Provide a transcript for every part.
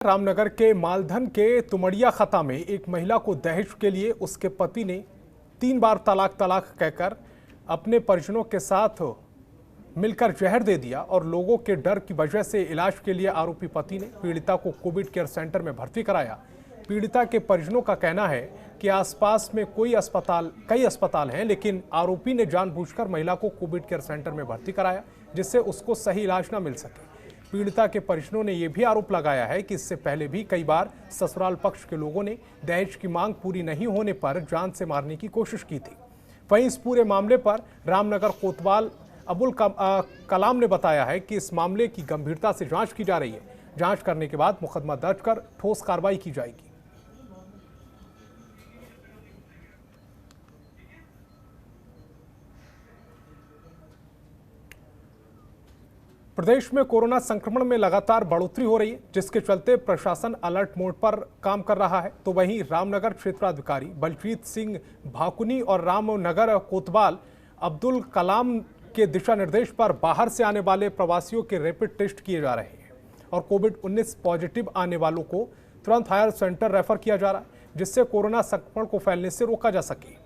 रामनगर के मालधन के तुमड़िया खता में एक महिला को दहेज के लिए उसके पति ने 3 बार तलाक तलाक कहकर अपने परिजनों के साथ मिलकर जहर दे दिया और लोगों के डर की वजह से इलाज के लिए आरोपी पति ने पीड़िता को कोविड केयर सेंटर में भर्ती कराया। पीड़िता के परिजनों का कहना है कि आसपास में कई अस्पताल हैं, लेकिन आरोपी ने जानबूझकर महिला को कोविड केयर सेंटर में भर्ती कराया जिससे उसको सही इलाज न मिल सके। पीड़िता के परिजनों ने यह भी आरोप लगाया है कि इससे पहले भी कई बार ससुराल पक्ष के लोगों ने दहेज की मांग पूरी नहीं होने पर जान से मारने की कोशिश की थी। वहीं इस पूरे मामले पर रामनगर कोतवाल अबुल कलाम ने बताया है कि इस मामले की गंभीरता से जांच की जा रही है। जांच करने के बाद मुकदमा दर्ज कर ठोस कार्रवाई की जाएगी। प्रदेश में कोरोना संक्रमण में लगातार बढ़ोतरी हो रही है, जिसके चलते प्रशासन अलर्ट मोड पर काम कर रहा है। तो वहीं रामनगर क्षेत्राधिकारी बलजीत सिंह भाकुनी और रामनगर कोतवाल अब्दुल कलाम के दिशा निर्देश पर बाहर से आने वाले प्रवासियों के रैपिड टेस्ट किए जा रहे हैं और कोविड-19 पॉजिटिव आने वालों को तुरंत हायर सेंटर रेफर किया जा रहा है, जिससे कोरोना संक्रमण को फैलने से रोका जा सके।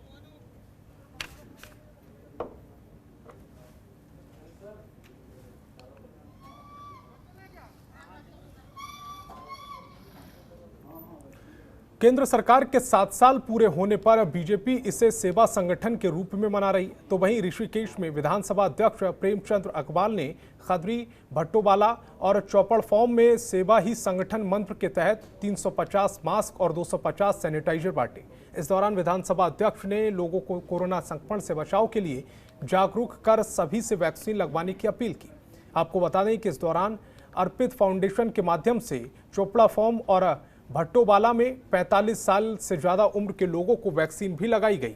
केंद्र सरकार के 7 साल पूरे होने पर बीजेपी इसे सेवा संगठन के रूप में मना रही है। तो वहीं ऋषिकेश में विधानसभा अध्यक्ष प्रेमचंद अग्रवाल ने खदरी, भट्टोवाला और चौपड़ फॉर्म में सेवा ही संगठन मंत्र के तहत 350 मास्क और 250 सैनिटाइजर बांटे। इस दौरान विधानसभा अध्यक्ष ने लोगों को कोरोना संक्रमण से बचाव के लिए जागरूक कर सभी से वैक्सीन लगवाने की अपील की। आपको बता दें कि इस दौरान अर्पित फाउंडेशन के माध्यम से चोपड़ा फॉर्म और भट्टोवाला में 45 साल से ज्यादा उम्र के लोगों को वैक्सीन भी लगाई गई।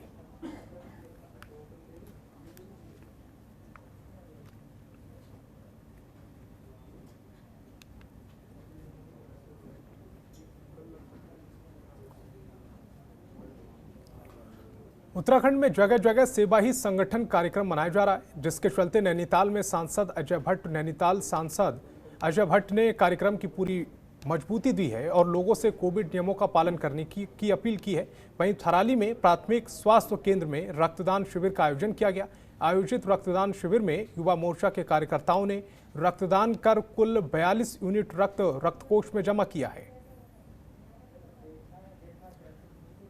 उत्तराखंड में जगह जगह सेवा ही संगठन कार्यक्रम मनाया जा रहा है, जिसके चलते नैनीताल में सांसद अजय भट्ट ने कार्यक्रम की पूरी मजबूती दी है और लोगों से कोविड नियमों का पालन करने की अपील की है। वहीं थराली में प्राथमिक स्वास्थ्य केंद्र में रक्तदान शिविर का आयोजन किया गया। आयोजित रक्तदान शिविर में युवा मोर्चा के कार्यकर्ताओं ने रक्तदान कर कुल 42 यूनिट रक्तकोष में जमा किया है।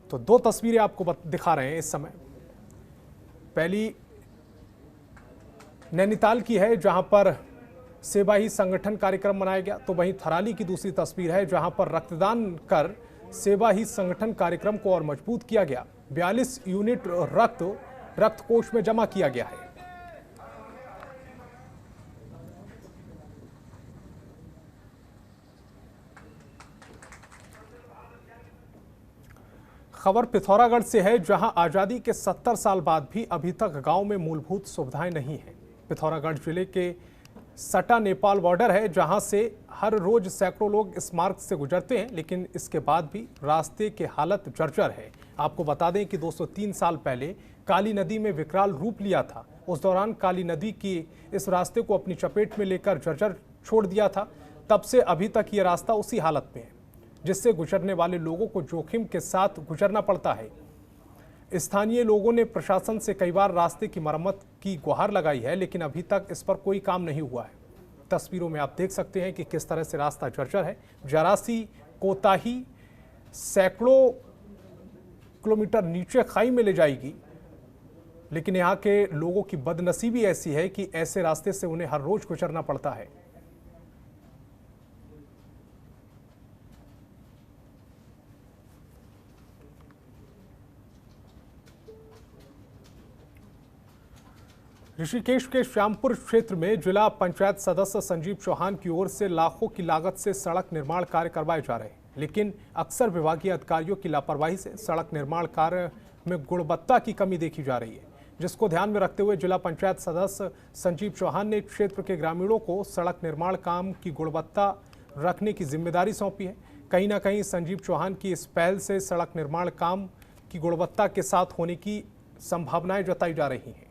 तो 2 तस्वीरें आपको दिखा रहे हैं इस समय। पहली नैनीताल की है, जहां पर सेवा ही संगठन कार्यक्रम मनाया गया। तो वहीं थराली की दूसरी तस्वीर है, जहां पर रक्तदान कर सेवा ही संगठन कार्यक्रम को और मजबूत किया गया। 42 यूनिट रक्तकोष में जमा किया गया है। खबर पिथौरागढ़ से है, जहां आजादी के 70 साल बाद भी अभी तक गांव में मूलभूत सुविधाएं नहीं है। पिथौरागढ़ जिले के सटा नेपाल बॉर्डर है, जहां से हर रोज सैकड़ों लोग इस मार्ग से गुजरते हैं, लेकिन इसके बाद भी रास्ते की हालत जर्जर है। आपको बता दें कि 203 साल पहले काली नदी में विकराल रूप लिया था। उस दौरान काली नदी की इस रास्ते को अपनी चपेट में लेकर जर्जर छोड़ दिया था। तब से अभी तक ये रास्ता उसी हालत में है, जिससे गुजरने वाले लोगों को जोखिम के साथ गुजरना पड़ता है। स्थानीय लोगों ने प्रशासन से कई बार रास्ते की मरम्मत की गुहार लगाई है, लेकिन अभी तक इस पर कोई काम नहीं हुआ है। तस्वीरों में आप देख सकते हैं कि किस तरह से रास्ता जर्जर है। जरासी कोताही सैकड़ों किलोमीटर नीचे खाई में ले जाएगी, लेकिन यहाँ के लोगों की बदनसीबी ऐसी है कि ऐसे रास्ते से उन्हें हर रोज गुजरना पड़ता है। ऋषिकेश के श्यामपुर क्षेत्र में जिला पंचायत सदस्य संजीव चौहान की ओर से लाखों की लागत से सड़क निर्माण कार्य करवाए जा रहे हैं, लेकिन अक्सर विभागीय अधिकारियों की लापरवाही से सड़क निर्माण कार्य में गुणवत्ता की कमी देखी जा रही है, जिसको ध्यान में रखते हुए जिला पंचायत सदस्य संजीव चौहान ने क्षेत्र के ग्रामीणों को सड़क निर्माण काम की गुणवत्ता रखने की जिम्मेदारी सौंपी है। कहीं ना कहीं संजीव चौहान की इस पहल से सड़क निर्माण काम की गुणवत्ता के साथ होने की संभावनाएं जताई जा रही हैं।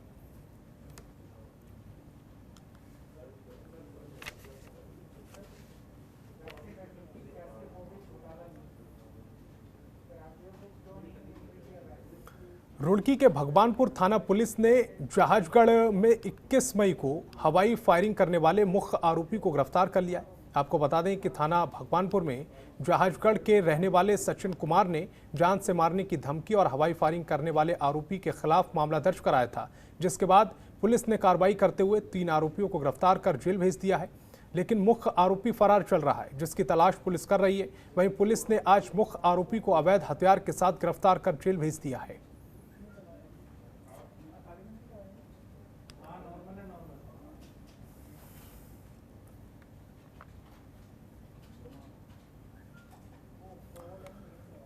रुड़की के भगवानपुर थाना पुलिस ने जहाजगढ़ में 21 मई को हवाई फायरिंग करने वाले मुख्य आरोपी को गिरफ्तार कर लिया है। आपको बता दें कि थाना भगवानपुर में जहाजगढ़ के रहने वाले सचिन कुमार ने जान से मारने की धमकी और हवाई फायरिंग करने वाले आरोपी के खिलाफ मामला दर्ज कराया था, जिसके बाद पुलिस ने कार्रवाई करते हुए 3 आरोपियों को गिरफ्तार कर जेल भेज दिया है। लेकिन मुख्य आरोपी फरार चल रहा है, जिसकी तलाश पुलिस कर रही है। वहीं पुलिस ने आज मुख्य आरोपी को अवैध हथियार के साथ गिरफ्तार कर जेल भेज दिया है।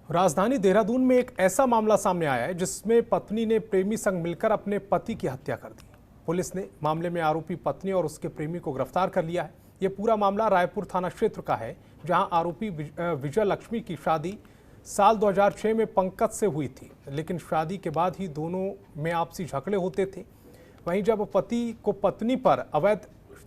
राजधानी देहरादून में एक ऐसा मामला सामने आया है जिसमें पत्नी ने प्रेमी संग मिलकर अपने पति की हत्या कर दी। पुलिस ने मामले में आरोपी पत्नी और उसके प्रेमी को गिरफ्तार कर लिया है। यह पूरा मामला रायपुर थाना क्षेत्र का है, जहां आरोपी विजय लक्ष्मी की शादी साल 2006 में पंकज से हुई थी, लेकिन शादी के बाद ही दोनों में आपसी झगड़े होते थे। वहीं जब पति को पत्नी पर अवैध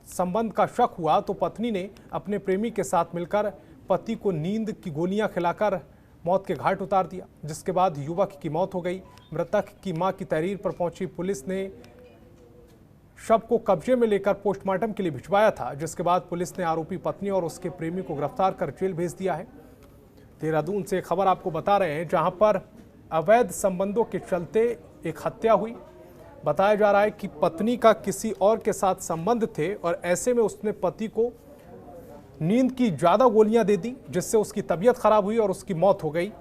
संबंध का शक हुआ तो पत्नी ने अपने प्रेमी के साथ मिलकर पति को नींद की गोलियां खिलाकर मौत के घाट उतार दिया, जिसके बाद युवक की मौत हो गई। मृतक की मां की तहरीर पर पहुंची पुलिस ने शव को कब्जे में लेकर पोस्टमार्टम के लिए भिजवाया था, जिसके बाद पुलिस ने आरोपी पत्नी और उसके प्रेमी को गिरफ्तार कर जेल भेज दिया है। देहरादून से खबर आपको बता रहे हैं, जहां पर अवैध संबंधों के चलते एक हत्या हुई। बताया जा रहा है कि पत्नी का किसी और के साथ संबंध थे और ऐसे में उसने पति को नींद की ज्यादा गोलियां दे दी, जिससे उसकी तबीयत खराब हुई और उसकी मौत हो गई।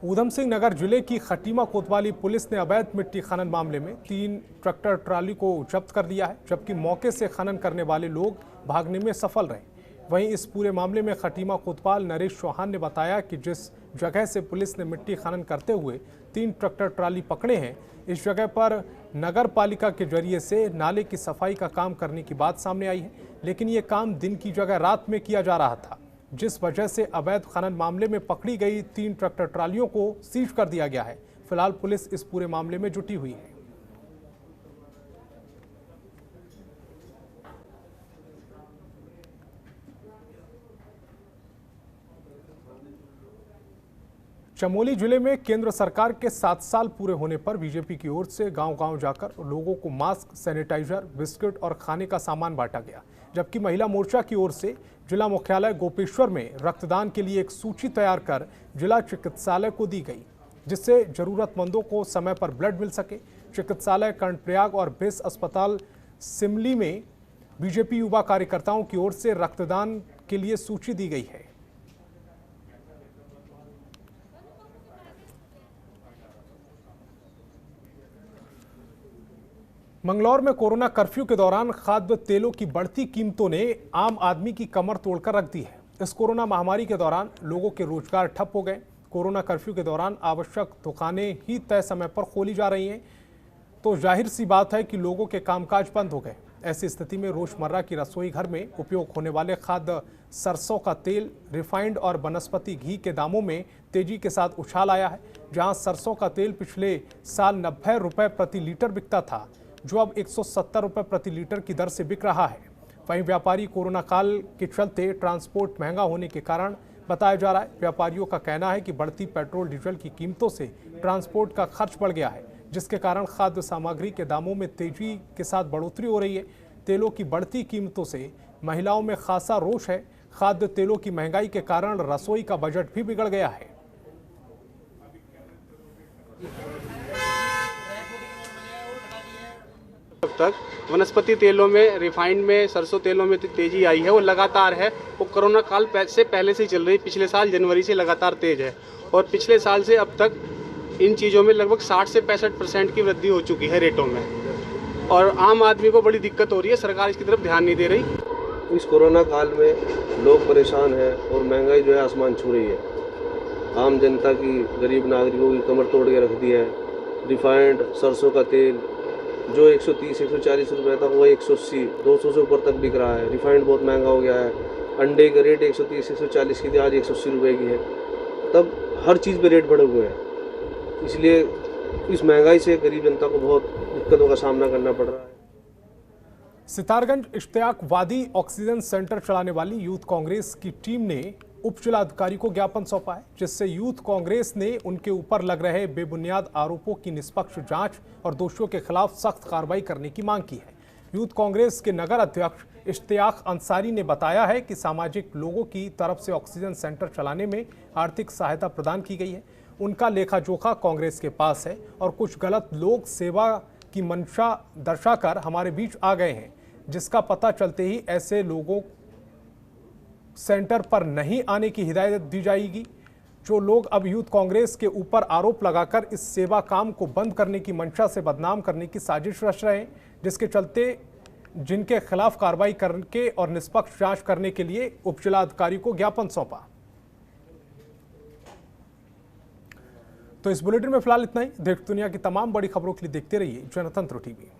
ऊधम सिंह नगर जिले की खटीमा कोतवाली पुलिस ने अवैध मिट्टी खनन मामले में 3 ट्रैक्टर ट्राली को जब्त कर लिया है, जबकि मौके से खनन करने वाले लोग भागने में सफल रहे। वहीं इस पूरे मामले में खटीमा कोतवाल नरेश चौहान ने बताया कि जिस जगह से पुलिस ने मिट्टी खनन करते हुए 3 ट्रैक्टर ट्राली पकड़े हैं, इस जगह पर नगर पालिका के जरिए से नाले की सफाई का काम करने की बात सामने आई है, लेकिन ये काम दिन की जगह रात में किया जा रहा था, जिस वजह से अवैध खनन मामले में पकड़ी गई 3 ट्रैक्टर ट्रालियों को सीज कर दिया गया है। फिलहाल पुलिस इस पूरे मामले में जुटी हुई है। चमोली जिले में केंद्र सरकार के 7 साल पूरे होने पर बीजेपी की ओर से गांव-गांव जाकर लोगों को मास्क, सैनिटाइजर, बिस्किट और खाने का सामान बांटा गया, जबकि महिला मोर्चा की ओर से जिला मुख्यालय गोपेश्वर में रक्तदान के लिए एक सूची तैयार कर जिला चिकित्सालय को दी गई, जिससे जरूरतमंदों को समय पर ब्लड मिल सके। चिकित्सालय कर्णप्रयाग और बेस अस्पताल सिमली में बीजेपी युवा कार्यकर्ताओं की ओर से रक्तदान के लिए सूची दी गई है। मंगलौर में कोरोना कर्फ्यू के दौरान खाद्य तेलों की बढ़ती कीमतों ने आम आदमी की कमर तोड़कर रख दी है। इस कोरोना महामारी के दौरान लोगों के रोजगार ठप हो गए। कोरोना कर्फ्यू के दौरान आवश्यक दुकानें ही तय समय पर खोली जा रही हैं, तो जाहिर सी बात है कि लोगों के कामकाज बंद हो गए। ऐसी स्थिति में रोजमर्रा की रसोई घर में उपयोग होने वाले खाद्य सरसों का तेल, रिफाइंड और वनस्पति घी के दामों में तेजी के साथ उछाल आया है। जहां सरसों का तेल पिछले साल 90 रुपये प्रति लीटर बिकता था, जो अब 170 रुपये प्रति लीटर की दर से बिक रहा है। वहीं व्यापारी कोरोना काल के चलते ट्रांसपोर्ट महंगा होने के कारण बताया जा रहा है। व्यापारियों का कहना है कि बढ़ती पेट्रोल डीजल की कीमतों से ट्रांसपोर्ट का खर्च बढ़ गया है, जिसके कारण खाद्य सामग्री के दामों में तेजी के साथ बढ़ोतरी हो रही है। तेलों की बढ़ती कीमतों से महिलाओं में खासा रोष है। खाद्य तेलों की महंगाई के कारण रसोई का बजट भी बिगड़ गया है। अब तक वनस्पति तेलों में, रिफाइंड में, सरसों तेलों में तेजी आई है, वो लगातार है। वो कोरोना काल से पहले से ही चल रही, पिछले साल जनवरी से लगातार तेज है और पिछले साल से अब तक इन चीज़ों में लगभग 60 से 65% की वृद्धि हो चुकी है रेटों में और आम आदमी को बड़ी दिक्कत हो रही है। सरकार इसकी तरफ ध्यान नहीं दे रही। इस कोरोना काल में लोग परेशान हैं और महंगाई जो है आसमान छू रही है। आम जनता की, गरीब नागरिकों की कमर तोड़ के रख दी है। रिफाइंड सरसों का तेल जो 130-140 रुपये था, वो 180-200 से ऊपर तक बिक रहा है। रिफाइंड बहुत महंगा हो गया है। अंडे का रेट 130-140 की थी, आज 180 रुपये की है। तब हर चीज़ पे रेट बढ़े हुए हैं, इसलिए इस महंगाई से गरीब जनता को बहुत दिक्कतों का सामना करना पड़ रहा है। सितारगंज इश्तियाक वादी ऑक्सीजन सेंटर चलाने वाली यूथ कांग्रेस की टीम ने उप जिलाधिकारी को ज्ञापन सौंपा है, जिससे यूथ कांग्रेस ने उनके ऊपर लग रहे बेबुनियाद आरोपों की निष्पक्ष जांच और दोषियों के खिलाफ सख्त कार्रवाई करने की मांग की है। यूथ कांग्रेस के नगर अध्यक्ष इश्तियाक अंसारी ने बताया है कि सामाजिक लोगों की तरफ से ऑक्सीजन सेंटर चलाने में आर्थिक सहायता प्रदान की गई है। उनका लेखा जोखा कांग्रेस के पास है और कुछ गलत लोग सेवा की मंशा दर्शाकर हमारे बीच आ गए हैं, जिसका पता चलते ही ऐसे लोगों सेंटर पर नहीं आने की हिदायत दी जाएगी। जो लोग अब यूथ कांग्रेस के ऊपर आरोप लगाकर इस सेवा काम को बंद करने की मंशा से बदनाम करने की साजिश रच रहे हैं, जिसके चलते जिनके खिलाफ कार्रवाई करके और निष्पक्ष जांच करने के लिए उप जिलाधिकारी को ज्ञापन सौंपा। तो इस बुलेटिन में फिलहाल इतना ही। देश दुनिया की तमाम बड़ी खबरों के लिए देखते रहिए जनतंत्र टीवी।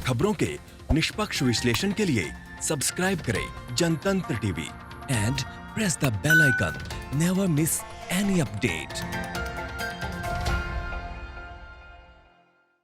खबरों के निष्पक्ष विश्लेषण के लिए सब्सक्राइब करें Jantantra TV and press the bell icon. Never miss any update.